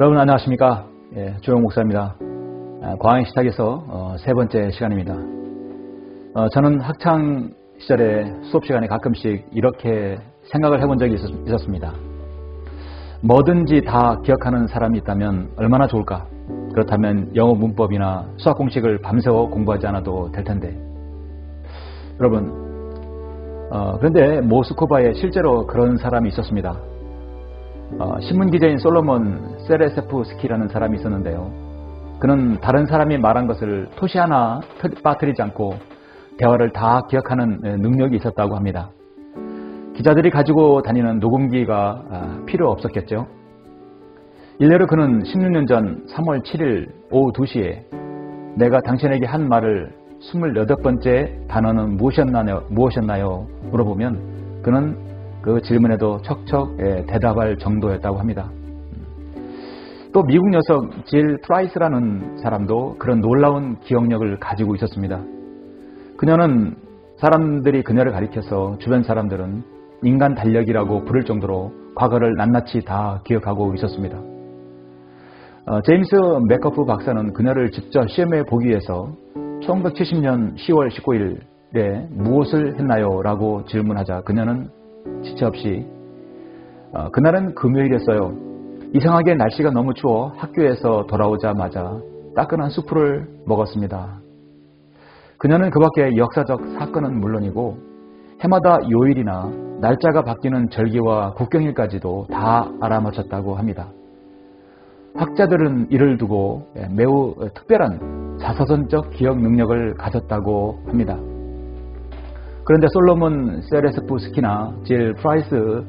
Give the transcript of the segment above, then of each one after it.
여러분 안녕하십니까? 조영 목사입니다. 광야 시탁에서 세 번째 시간입니다. 저는 학창 시절에 수업 시간에 가끔씩 이렇게 생각을 해본 적이 있었습니다. 뭐든지 다 기억하는 사람이 있다면 얼마나 좋을까? 그렇다면 영어 문법이나 수학 공식을 밤새워 공부하지 않아도 될 텐데. 여러분, 그런데 모스크바에 실제로 그런 사람이 있었습니다. 신문기자인 솔로몬 세레세프스키라는 사람이 있었는데요. 그는 다른 사람이 말한 것을 토시 하나 빠뜨리지 않고 대화를 다 기억하는 능력이 있었다고 합니다. 기자들이 가지고 다니는 녹음기가 필요 없었겠죠. 일례로 그는 16년 전 3월 7일 오후 2시에 내가 당신에게 한 말을 28번째 단어는 무엇이었나요? 물어보면 그는 그 질문에도 척척 대답할 정도였다고 합니다. 또 미국 여성 질 프라이스라는 사람도 그런 놀라운 기억력을 가지고 있었습니다. 그녀는 사람들이 그녀를 가리켜서 주변 사람들은 인간 달력이라고 부를 정도로 과거를 낱낱이 다 기억하고 있었습니다. 제임스 맥커프 박사는 그녀를 직접 시험해 보기 위해서 1970년 10월 19일에 무엇을 했나요? 라고 질문하자 그녀는 지체 없이 그날은 금요일이었어요. 이상하게 날씨가 너무 추워 학교에서 돌아오자마자 따끈한 수프를 먹었습니다. 그녀는 그 밖에 역사적 사건은 물론이고 해마다 요일이나 날짜가 바뀌는 절기와 국경일까지도 다 알아맞혔다고 합니다. 학자들은 이를 두고 매우 특별한 자서전적 기억 능력을 가졌다고 합니다. 그런데 솔로몬 세레스프스키나 질 프라이스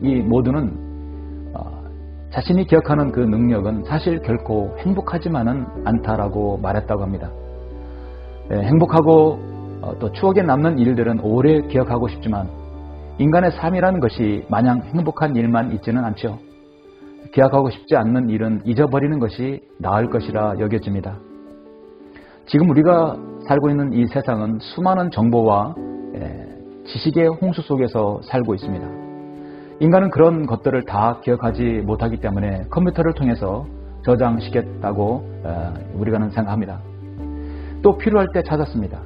이 모두는 자신이 기억하는 그 능력은 사실 결코 행복하지만은 않다라고 말했다고 합니다. 행복하고 또 추억에 남는 일들은 오래 기억하고 싶지만 인간의 삶이라는 것이 마냥 행복한 일만 있지는 않죠. 기억하고 싶지 않는 일은 잊어버리는 것이 나을 것이라 여겨집니다. 지금 우리가 살고 있는 이 세상은 수많은 정보와 지식의 홍수 속에서 살고 있습니다. 인간은 그런 것들을 다 기억하지 못하기 때문에 컴퓨터를 통해서 저장시켰다고 우리가 생각합니다. 또 필요할 때 찾았습니다.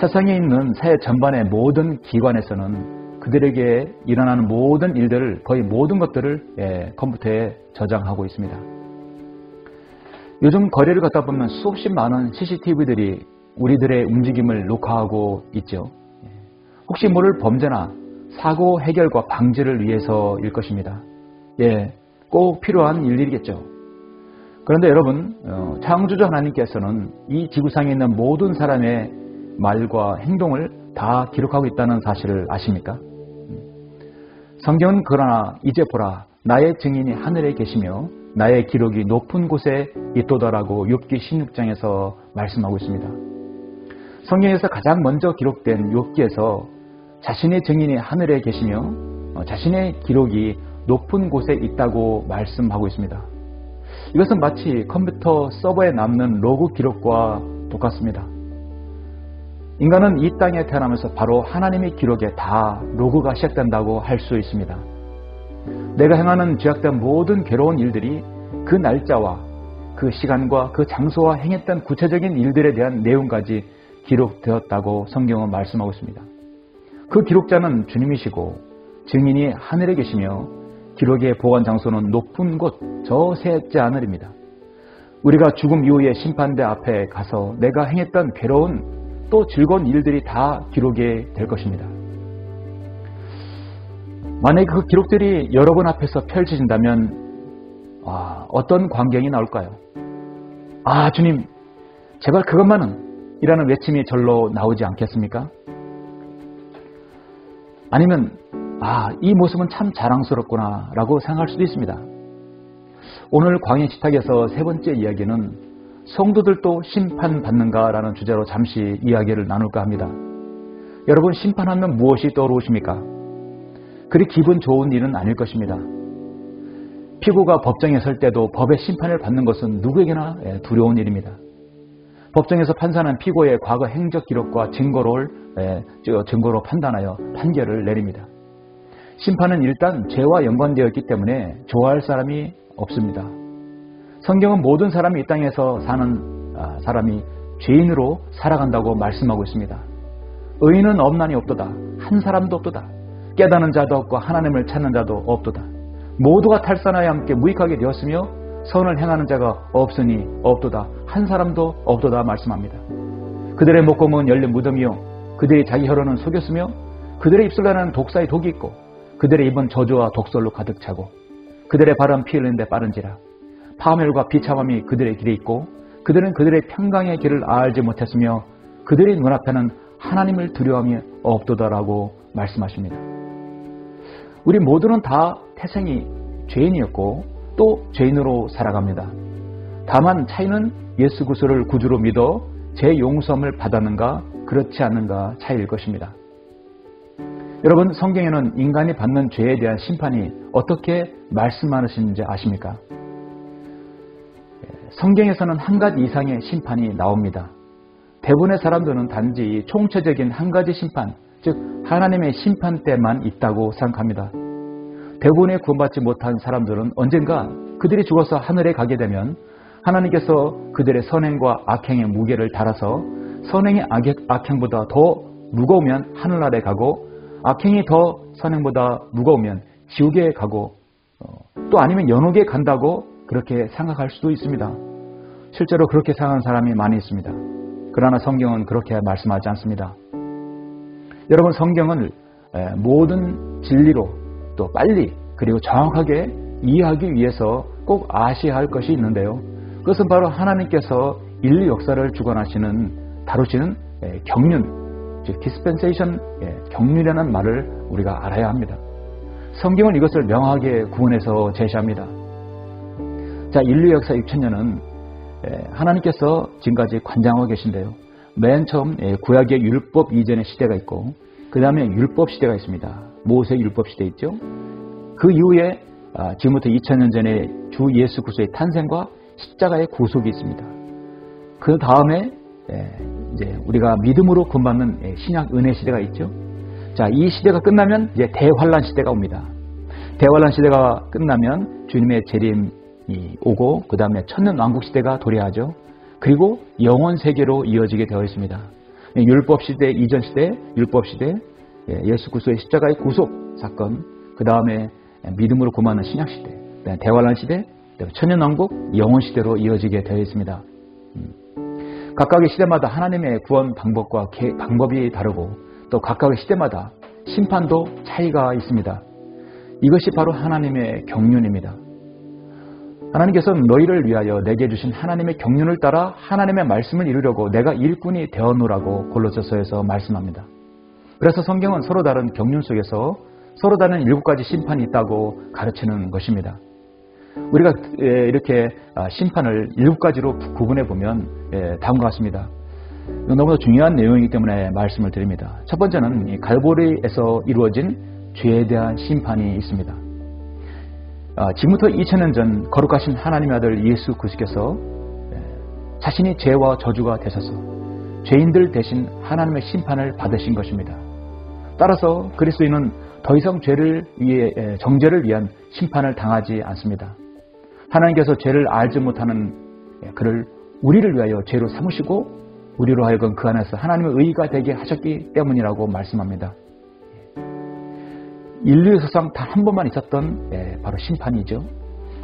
세상에 있는 사회 전반의 모든 기관에서는 그들에게 일어나는 모든 일들을 거의 모든 것들을 컴퓨터에 저장하고 있습니다. 요즘 거리를 걷다 보면 수없이 많은 CCTV들이 우리들의 움직임을 녹화하고 있죠. 혹시 모를 범죄나 사고 해결과 방지를 위해서일 것입니다. 꼭 필요한 일들이겠죠. 그런데 여러분, 창조주 하나님께서는 이 지구상에 있는 모든 사람의 말과 행동을 다 기록하고 있다는 사실을 아십니까? 성경은 그러나 이제 보라 나의 증인이 하늘에 계시며 나의 기록이 높은 곳에 있도다라고 욥기 16장에서 말씀하고 있습니다. 성경에서 가장 먼저 기록된 욥기에서 자신의 증인이 하늘에 계시며 자신의 기록이 높은 곳에 있다고 말씀하고 있습니다. 이것은 마치 컴퓨터 서버에 남는 로그 기록과 똑같습니다. 인간은 이 땅에 태어나면서 바로 하나님의 기록에 다 로그가 시작된다고 할 수 있습니다. 내가 행하는 죄악된 모든 괴로운 일들이 그 날짜와 그 시간과 그 장소와 행했던 구체적인 일들에 대한 내용까지 기록되었다고 성경은 말씀하고 있습니다. 그 기록자는 주님이시고 증인이 하늘에 계시며 기록의 보관 장소는 높은 곳 저 셋째 하늘입니다. 우리가 죽음 이후에 심판대 앞에 가서 내가 행했던 괴로운 또 즐거운 일들이 다 기록이 될 것입니다. 만약에 그 기록들이 여러분 앞에서 펼쳐진다면 어떤 광경이 나올까요? 주님 제발 그것만은 이라는 외침이 절로 나오지 않겠습니까? 아니면 이 모습은 참 자랑스럽구나 라고 생각할 수도 있습니다. 오늘 광야 식탁에서 세 번째 이야기는 성도들도 심판받는가 라는 주제로 잠시 이야기를 나눌까 합니다. 여러분 심판하면 무엇이 떠오르십니까? 그리 기분 좋은 일은 아닐 것입니다. 피고가 법정에 설 때도 법의 심판을 받는 것은 누구에게나 두려운 일입니다. 법정에서 판사는 피고의 과거 행적 기록과 증거로 판단하여 판결을 내립니다. 심판은 일단 죄와 연관되어 있기 때문에 좋아할 사람이 없습니다. 성경은 모든 사람이 이 땅에서 사는 사람이 죄인으로 살아간다고 말씀하고 있습니다. 의인은 없나니 없도다. 한 사람도 없도다. 깨닫는 자도 없고 하나님을 찾는 자도 없도다. 모두가 탈선하여 함께 무익하게 되었으며 선을 행하는 자가 없으니 없도다. 한 사람도 없도다 말씀합니다. 그들의 목구멍은 열린 무덤이요 그들이 자기 혀로는 속였으며 그들의 입술에는 독사의 독이 있고 그들의 입은 저주와 독설로 가득 차고 그들의 발은 피 흘리는 데 빠른지라. 파멸과 비참함이 그들의 길에 있고 그들은 그들의 평강의 길을 알지 못했으며 그들의 눈앞에는 하나님을 두려움이 없도다라고 말씀하십니다. 우리 모두는 다 태생이 죄인이었고 또 죄인으로 살아갑니다. 다만 차이는 예수 그리스도를 구주로 믿어 제 용서함을 받았는가 그렇지 않는가 차이일 것입니다. 여러분, 성경에는 인간이 받는 죄에 대한 심판이 어떻게 말씀하시는지 아십니까? 성경에서는 한 가지 이상의 심판이 나옵니다. 대부분의 사람들은 단지 총체적인 한 가지 심판, 즉 하나님의 심판 때만 있다고 생각합니다. 대부분의 구원받지 못한 사람들은 언젠가 그들이 죽어서 하늘에 가게 되면 하나님께서 그들의 선행과 악행의 무게를 달아서 선행의 악행보다 더 무거우면 하늘나라에 가고 악행이 더 선행보다 무거우면 지옥에 가고 또 아니면 연옥에 간다고 그렇게 생각할 수도 있습니다. 실제로 그렇게 생각하는 사람이 많이 있습니다. 그러나 성경은 그렇게 말씀하지 않습니다. 여러분, 성경을 모든 진리로 또 빨리 그리고 정확하게 이해하기 위해서 꼭 아셔야 할 것이 있는데요. 그것은 바로 하나님께서 인류 역사를 주관하시는 다루시는 경륜, 즉 디스펜세이션 경륜이라는 말을 우리가 알아야 합니다. 성경은 이것을 명확하게 구분해서 제시합니다. 자, 인류 역사 6,000년은 하나님께서 지금까지 관장하고 계신데요. 맨 처음 구약의 율법 이전의 시대가 있고 그 다음에 율법 시대가 있습니다. 모세 율법 시대 있죠. 그 이후에 지금부터 2000년 전에 주 예수 그리스도의 탄생과 십자가의 구속이 있습니다. 그 다음에 이제 우리가 믿음으로 구원받는 신약 은혜 시대가 있죠. 자, 이 시대가 끝나면 이제 대환란 시대가 옵니다. 대환란 시대가 끝나면 주님의 재림이 오고 그 다음에 천년 왕국 시대가 도래하죠. 그리고 영원 세계로 이어지게 되어 있습니다. 율법 시대 이전 시대, 율법 시대, 예수 그리스도의 십자가의 구속 사건, 그 다음에 믿음으로 구원하는 신약 시대, 대환란 시대, 천년 왕국, 영원 시대로 이어지게 되어 있습니다. 각각의 시대마다 하나님의 구원 방법과 방법이 다르고 또 각각의 시대마다 심판도 차이가 있습니다. 이것이 바로 하나님의 경륜입니다. 하나님께서는 너희를 위하여 내게 주신 하나님의 경륜을 따라 하나님의 말씀을 이루려고 내가 일꾼이 되어노라고 골로새서에서 말씀합니다. 그래서 성경은 서로 다른 경륜 속에서 서로 다른 7가지 심판이 있다고 가르치는 것입니다. 우리가 이렇게 심판을 7가지로 구분해 보면 다음과 같습니다. 너무나 중요한 내용이기 때문에 말씀을 드립니다. 첫 번째는 갈보리에서 이루어진 죄에 대한 심판이 있습니다. 지금부터 2000년 전 거룩하신 하나님의 아들 예수 그리스도께서 자신이 죄와 저주가 되셔서 죄인들 대신 하나님의 심판을 받으신 것입니다. 따라서 그리스도인은 더 이상 죄를 위해 정죄를 위한 심판을 당하지 않습니다. 하나님께서 죄를 알지 못하는 그를 우리를 위하여 죄로 삼으시고 우리로 하여금 그 안에서 하나님의 의가 되게 하셨기 때문이라고 말씀합니다. 인류 역사상 단 한 번만 있었던 바로 심판이죠.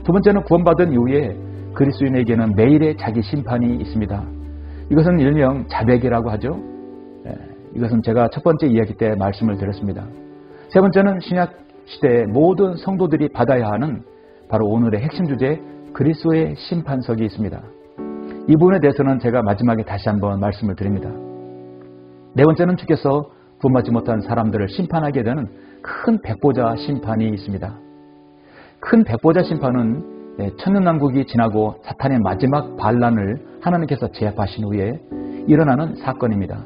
두 번째는 구원받은 이후에 그리스도인에게는 매일의 자기 심판이 있습니다. 이것은 일명 자백이라고 하죠. 이것은 제가 첫 번째 이야기 때 말씀을 드렸습니다. 세 번째는 신약 시대의 모든 성도들이 받아야 하는 바로 오늘의 핵심 주제 그리스도의 심판석이 있습니다. 이 부분에 대해서는 제가 마지막에 다시 한번 말씀을 드립니다. 네 번째는 주께서 구원받지 못한 사람들을 심판하게 되는 큰 백보자 심판이 있습니다. 큰 백보자 심판은 천년왕국이 지나고 사탄의 마지막 반란을 하나님께서 제압하신 후에 일어나는 사건입니다.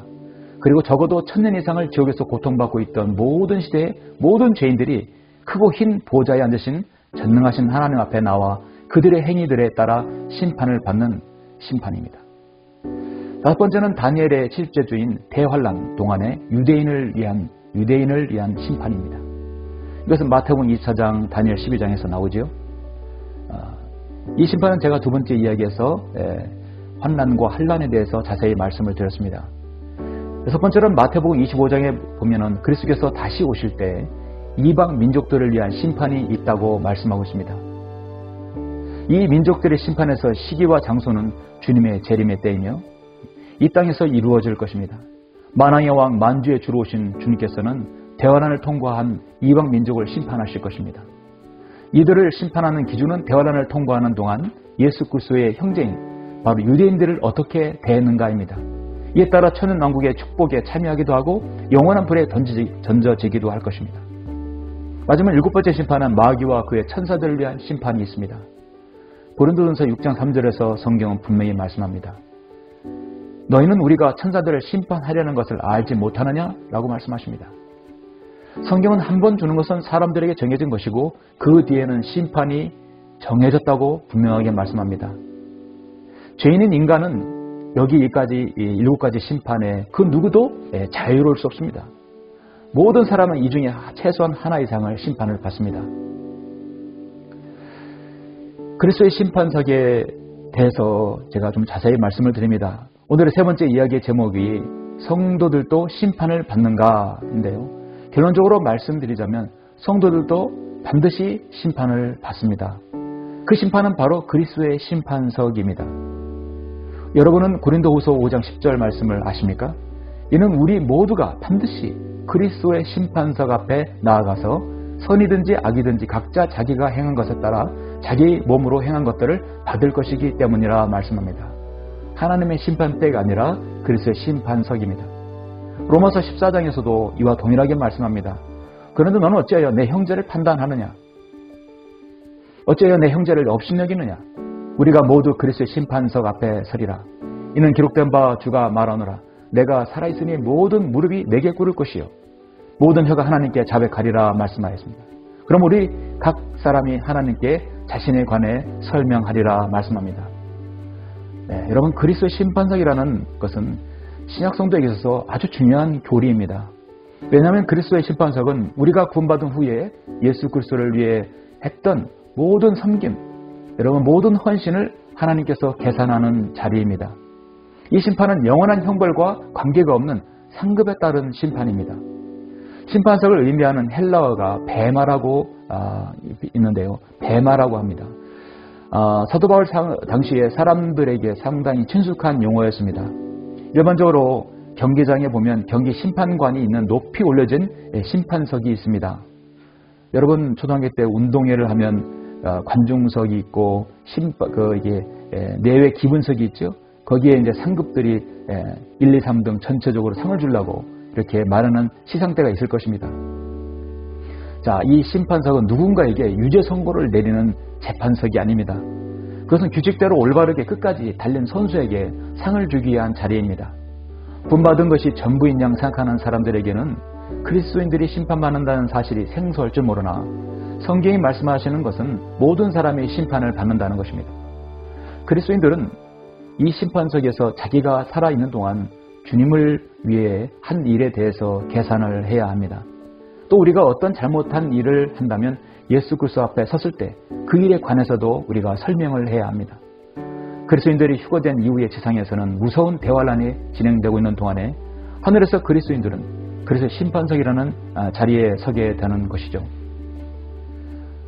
그리고 적어도 1000년 이상을 지옥에서 고통받고 있던 모든 시대의 모든 죄인들이 크고 흰 보좌에 앉으신 전능하신 하나님 앞에 나와 그들의 행위들에 따라 심판을 받는 심판입니다. 다섯 번째는 다니엘의 70제주인 대환란 동안의 유대인을 위한 심판입니다. 이것은 마태복음 24장, 다니엘 12장에서 나오죠. 이 심판은 제가 두 번째 이야기에서 환난과 환난에 대해서 자세히 말씀을 드렸습니다. 첫 번째로 마태복음 25장에 보면은 그리스도께서 다시 오실 때 이방 민족들을 위한 심판이 있다고 말씀하고 있습니다. 이 민족들의 심판에서 시기와 장소는 주님의 재림의 때이며 이 땅에서 이루어질 것입니다. 만왕의 왕 만주에 주로 오신 주님께서는 대환란을 통과한 이방 민족을 심판하실 것입니다. 이들을 심판하는 기준은 대환란을 통과하는 동안 예수 그리스도의 형제인 바로 유대인들을 어떻게 대했는가입니다. 이에 따라 천연왕국의 축복에 참여하기도 하고 영원한 불에 던져지기도 할 것입니다. 마지막 일곱 번째 심판은 마귀와 그의 천사들을 위한 심판이 있습니다. 고린도전서 6장 3절에서 성경은 분명히 말씀합니다. 너희는 우리가 천사들을 심판하려는 것을 알지 못하느냐? 라고 말씀하십니다. 성경은 한 번 주는 것은 사람들에게 정해진 것이고 그 뒤에는 심판이 정해졌다고 분명하게 말씀합니다. 죄인인 인간은 여기까지 일곱 가지 심판에 그 누구도 자유로울 수 없습니다. 모든 사람은 이 중에 최소한 하나 이상을 심판을 받습니다. 그리스도의 심판석에 대해서 제가 좀 자세히 말씀을 드립니다. 오늘의 세 번째 이야기의 제목이 성도들도 심판을 받는가인데요. 결론적으로 말씀드리자면 성도들도 반드시 심판을 받습니다. 그 심판은 바로 그리스도의 심판석입니다. 여러분은 고린도후서 5장 10절 말씀을 아십니까? 이는 우리 모두가 반드시 그리스도의 심판석 앞에 나아가서 선이든지 악이든지 각자 자기가 행한 것에 따라 자기 몸으로 행한 것들을 받을 것이기 때문이라 말씀합니다. 하나님의 심판대가 아니라 그리스도의 심판석입니다. 로마서 14장에서도 이와 동일하게 말씀합니다. 그런데 너는 어찌하여 내 형제를 판단하느냐? 어찌하여 내 형제를 업신여기느냐? 우리가 모두 그리스도의 심판석 앞에 서리라. 이는 기록된 바 주가 말하노라. 내가 살아있으니 모든 무릎이 내게 꿇을 것이요 모든 혀가 하나님께 자백하리라 말씀하였습니다. 그럼 우리 각 사람이 하나님께 자신에 관해 설명하리라 말씀합니다. 여러분, 그리스도의 심판석이라는 것은 신약 성도에게 있어서 아주 중요한 교리입니다. 왜냐하면 그리스도의 심판석은 우리가 구원받은 후에 예수 그리스도를 위해 했던 모든 섬김, 여러분 모든 헌신을 하나님께서 계산하는 자리입니다. 이 심판은 영원한 형벌과 관계가 없는 상급에 따른 심판입니다. 심판석을 의미하는 헬라어가 베마라고 있는데요. 베마라고 합니다. 사도 바울 당시에 사람들에게 상당히 친숙한 용어였습니다. 일반적으로 경기장에 보면 경기 심판관이 있는 높이 올려진 심판석이 있습니다. 여러분 초등학교 때 운동회를 하면 관중석이 있고 내외 기분석이 있죠. 거기에 이제 상급들이 1, 2, 3등 전체적으로 상을 주려고 이렇게 말하는 시상대가 있을 것입니다. 자, 이 심판석은 누군가에게 유죄 선고를 내리는 재판석이 아닙니다. 그것은 규칙대로 올바르게 끝까지 달린 선수에게 상을 주기 위한 자리입니다. 구원받은 것이 전부인 양 생각하는 사람들에게는 그리스도인들이 심판받는다는 사실이 생소할 줄 모르나 성경이 말씀하시는 것은 모든 사람이 심판을 받는다는 것입니다. 그리스도인들은 이 심판석에서 자기가 살아있는 동안 주님을 위해 한 일에 대해서 계산을 해야 합니다. 또 우리가 어떤 잘못한 일을 한다면 예수 그리스도 앞에 섰을 때 그 일에 관해서도 우리가 설명을 해야 합니다. 그리스도인들이 휴거된 이후의 지상에서는 무서운 대환란이 진행되고 있는 동안에 하늘에서 그리스도인들은 그래서 심판석이라는 자리에 서게 되는 것이죠.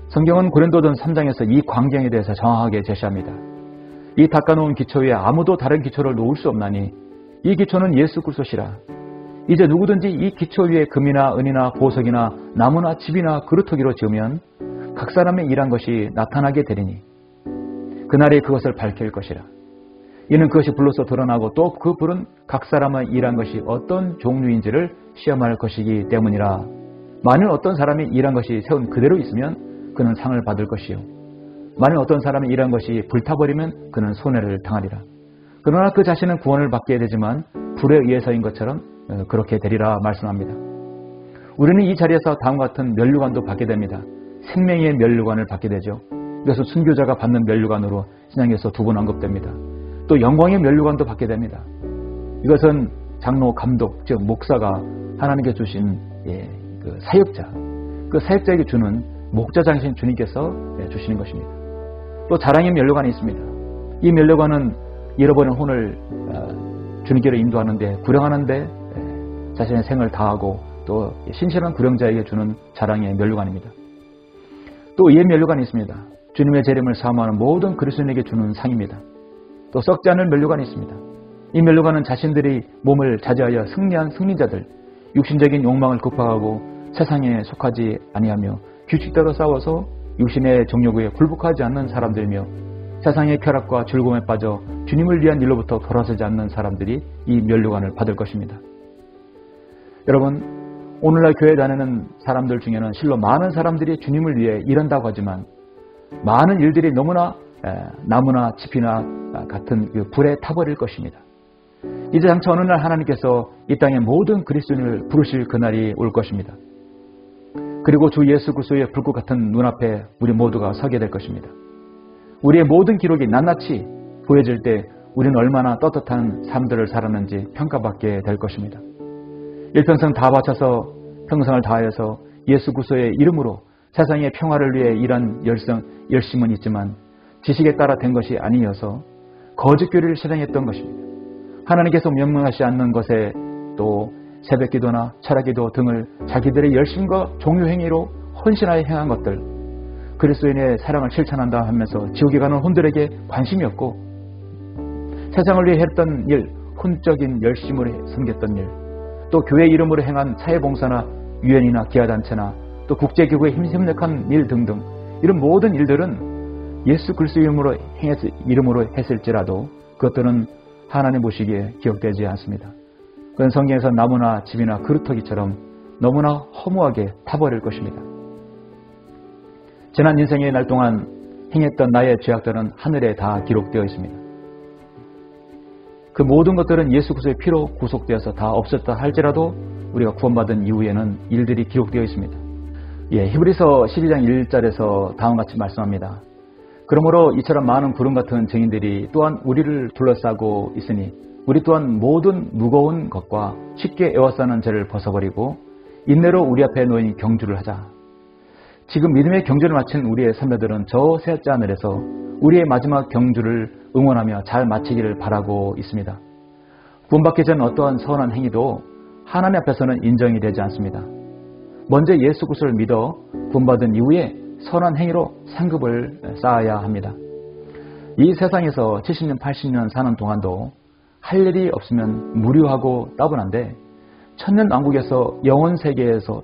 성경은 고린도전 3장에서 이 광경에 대해서 정확하게 제시합니다. 이 닦아놓은 기초 위에 아무도 다른 기초를 놓을 수 없나니 이 기초는 예수 그리스도시라. 이제 누구든지 이 기초 위에 금이나 은이나 보석이나 나무나 집이나 그루터기로 지으면 각 사람의 일한 것이 나타나게 되리니 그날에 그것을 밝힐 것이라. 이는 그것이 불로서 드러나고 또 그 불은 각 사람의 일한 것이 어떤 종류인지를 시험할 것이기 때문이라. 만일 어떤 사람이 일한 것이 세운 그대로 있으면 그는 상을 받을 것이요 만일 어떤 사람이 일한 것이 불타버리면 그는 손해를 당하리라. 그러나 그 자신은 구원을 받게 되지만 불에 의해서인 것처럼 그렇게 되리라 말씀합니다. 우리는 이 자리에서 다음과 같은 면류관도 받게 됩니다. 생명의 면류관을 받게 되죠. 이것은 순교자가 받는 면류관으로 신약에서 두 번 언급됩니다. 또 영광의 면류관도 받게 됩니다. 이것은 장로, 감독, 즉 목사가 하나님께 주신 그 사역자, 그 사역자에게 주는 목자장이신 주님께서 주시는 것입니다. 또 자랑의 면류관이 있습니다. 이 면류관은 잃어버린 혼을 주님께로 인도하는데, 구령하는데 자신의 생을 다하고 또 신실한 구령자에게 주는 자랑의 면류관입니다. 또 의의 면류관이 있습니다. 주님의 재림을 사모하는 모든 그리스도인에게 주는 상입니다. 또 썩지 않을 면류관이 있습니다. 이 면류관은 자신들이 몸을 차지하여 승리한 승리자들, 육신적인 욕망을 극복하고 세상에 속하지 아니하며 규칙대로 싸워서 육신의 정욕에 굴복하지 않는 사람들이며 세상의 쾌락과 즐거움에 빠져 주님을 위한 일로부터 돌아서지 않는 사람들이 이 면류관을 받을 것입니다. 여러분, 오늘날 교회 다니는 사람들 중에는 실로 많은 사람들이 주님을 위해 일한다고 하지만 많은 일들이 너무나 나무나 짚이나 같은 그 불에 타버릴 것입니다. 이제 장차 어느 날 하나님께서 이 땅의 모든 그리스도인을 부르실 그날이 올 것입니다. 그리고 주 예수 그리스도의 불꽃 같은 눈앞에 우리 모두가 서게 될 것입니다. 우리의 모든 기록이 낱낱이 보여질 때 우리는 얼마나 떳떳한 삶들을 살았는지 평가받게 될 것입니다. 일평생 다 바쳐서 평생을 다하여서 예수 그리스도의 이름으로 세상의 평화를 위해 일한 열심은 있지만 지식에 따라 된 것이 아니어서 거짓 교리를 실행했던 것입니다. 하나님께서 명령하지 않는 것에 또 새벽기도나 철학기도 등을 자기들의 열심과 종교행위로 헌신하여 행한 것들, 그리스도인의 사랑을 실천한다 하면서 지옥에 가는 혼들에게 관심이 없고 세상을 위해 했던 일, 혼적인 열심으로 섬겼던 일, 또 교회 이름으로 행한 사회봉사나 유엔이나 기아단체나 또 국제기구에 협력한 일 등등, 이런 모든 일들은 예수 그리스도 이름으로 했을지라도 그것들은 하나님 보시기에 기억되지 않습니다. 그건 성경에서 나무나 집이나 그루터기처럼 너무나 허무하게 타버릴 것입니다. 지난 인생의 날 동안 행했던 나의 죄악들은 하늘에 다 기록되어 있습니다. 그 모든 것들은 예수 그리스도의 피로 구속되어서 다 없었다 할지라도 우리가 구원받은 이후에는 일들이 기록되어 있습니다. 히브리서 12장 1절에서 다음과 같이 말씀합니다. 그러므로 이처럼 많은 구름 같은 증인들이 또한 우리를 둘러싸고 있으니 우리 또한 모든 무거운 것과 쉽게 에워싸는 죄를 벗어버리고 인내로 우리 앞에 놓인 경주를 하자. 지금 믿음의 경주를 마친 우리의 선배들은 저 셋째 하늘에서 우리의 마지막 경주를 응원하며 잘 마치기를 바라고 있습니다. 구원받기 전 어떠한 선한 행위도 하나님 앞에서는 인정이 되지 않습니다. 먼저 예수 그리스도를 믿어 구원받은 이후에 선한 행위로 상급을 쌓아야 합니다. 이 세상에서 70년, 80년 사는 동안도 할 일이 없으면 무료하고 따분한데 천년왕국에서 영원 세계에서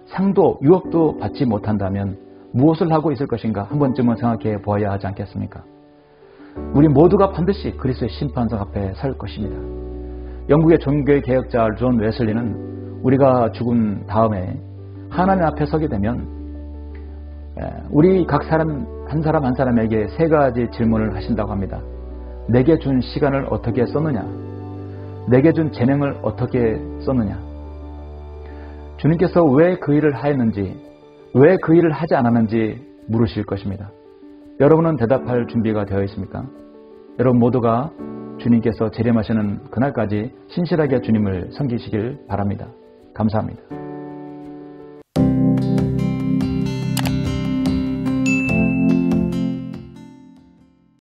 상도 유업도 받지 못한다면 무엇을 하고 있을 것인가 한 번쯤은 생각해 보아야 하지 않겠습니까? 우리 모두가 반드시 그리스도의 심판석 앞에 설 것입니다. 영국의 종교의 개혁자 존 웨슬리는 우리가 죽은 다음에 하나님 앞에 서게 되면 우리 각 사람 한 사람에게 세 가지 질문을 하신다고 합니다. 내게 준 시간을 어떻게 썼느냐? 내게 준 재능을 어떻게 썼느냐? 주님께서 왜 그 일을 하였는지, 왜 그 일을 하지 않았는지 물으실 것입니다. 여러분은 대답할 준비가 되어 있습니까? 여러분 모두가 주님께서 재림하시는 그날까지 신실하게 주님을 섬기시길 바랍니다. 감사합니다.